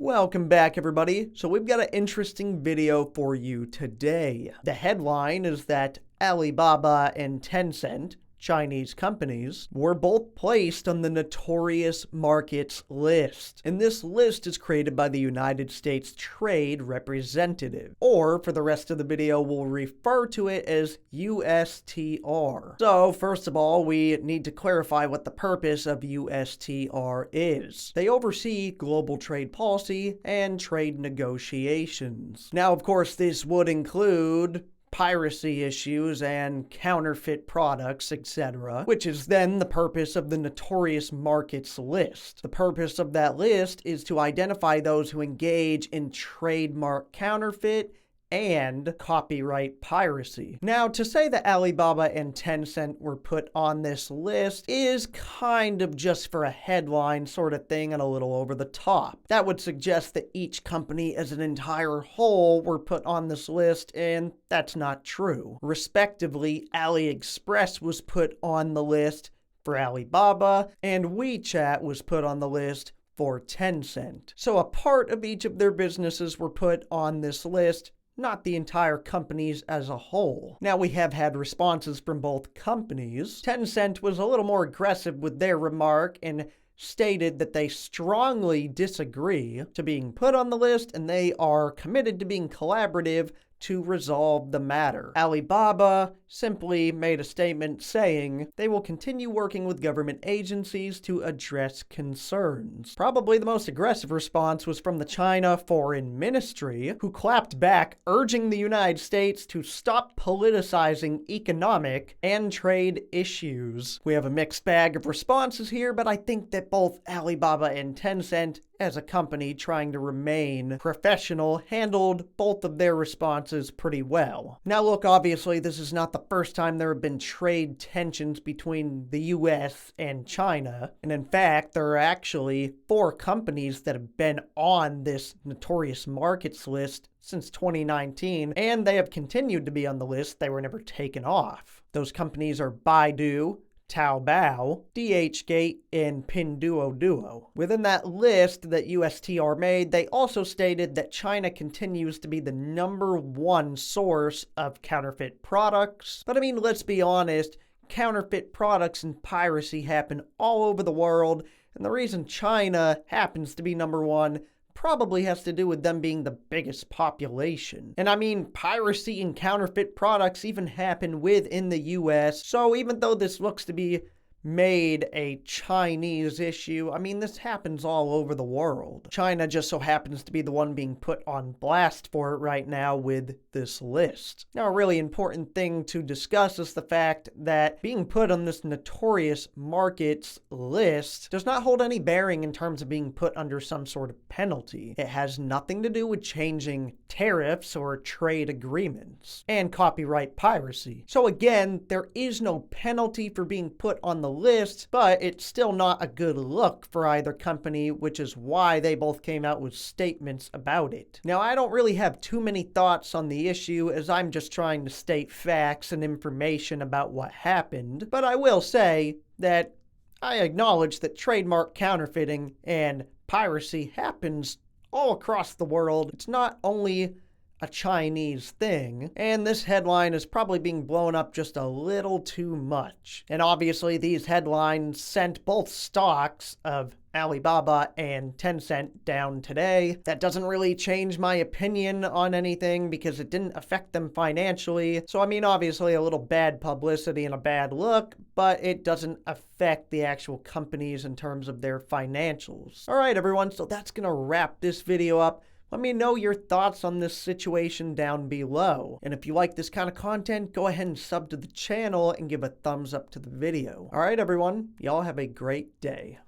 Welcome back, everybody. So we've got an interesting video for you today. The headline is that Alibaba and Tencent, Chinese companies, were both placed on the Notorious Markets list. And this list is created by the United States Trade Representative, or for the rest of the video, we'll refer to it as USTR. So first of all, we need to clarify what the purpose of USTR is. They oversee global trade policy and trade negotiations. Now, of course, this would include piracy issues and counterfeit products, etc., which is then the purpose of the Notorious Markets list. The purpose of that list is to identify those who engage in trademark counterfeit and copyright piracy. Now, to say that Alibaba and Tencent were put on this list is kind of just for a headline sort of thing and a little over the top. That would suggest that each company as an entire whole were put on this list, and that's not true. Respectively, AliExpress was put on the list for Alibaba, and WeChat was put on the list for Tencent. So a part of each of their businesses were put on this list, not the entire companies as a whole. Now, we have had responses from both companies. Tencent was a little more aggressive with their remark and stated that they strongly disagree to being put on the list and they are committed to being collaborative to resolve the matter. Alibaba simply made a statement saying they will continue working with government agencies to address concerns. Probably the most aggressive response was from the China Foreign Ministry, who clapped back, urging the United States to stop politicizing economic and trade issues. We have a mixed bag of responses here, but I think that both Alibaba and Tencent, as a company trying to remain professional, handled both of their responses pretty well. Now look, obviously this is not the first time there have been trade tensions between the US and China, and in fact there are actually 4 companies that have been on this Notorious Markets list since 2019, and they have continued to be on the list. They were never taken off. Those companies are Baidu, Taobao, DHgate, and Pinduoduo. Within that list that USTR made, they also stated that China continues to be the #1 source of counterfeit products. But I mean, let's be honest, counterfeit products and piracy happen all over the world, and the reason China happens to be #1 probably has to do with them being the biggest population. And I mean, piracy and counterfeit products even happen within the US, so even though this looks to be made a Chinese issue, I mean, this happens all over the world. China just so happens to be the one being put on blast for it right now with this list. Now, a really important thing to discuss is the fact that being put on this Notorious Markets list does not hold any bearing in terms of being put under some sort of penalty. It has nothing to do with changing tariffs or trade agreements and copyright piracy. So again, there is no penalty for being put on the list, but it's still not a good look for either company, which is why they both came out with statements about it. Now, I don't really have too many thoughts on the issue, as I'm just trying to state facts and information about what happened, but I will say that I acknowledge that trademark counterfeiting and piracy happens all across the world. It's not only a Chinese thing, and this headline is probably being blown up just a little too much. And obviously these headlines sent both stocks of Alibaba and Tencent down today. That doesn't really change my opinion on anything because it didn't affect them financially. So I mean, obviously a little bad publicity and a bad look, but it doesn't affect the actual companies in terms of their financials. All right, everyone, so that's gonna wrap this video up. Let me know your thoughts on this situation down below. And if you like this kind of content, go ahead and sub to the channel and give a thumbs up to the video. All right, everyone, y'all have a great day.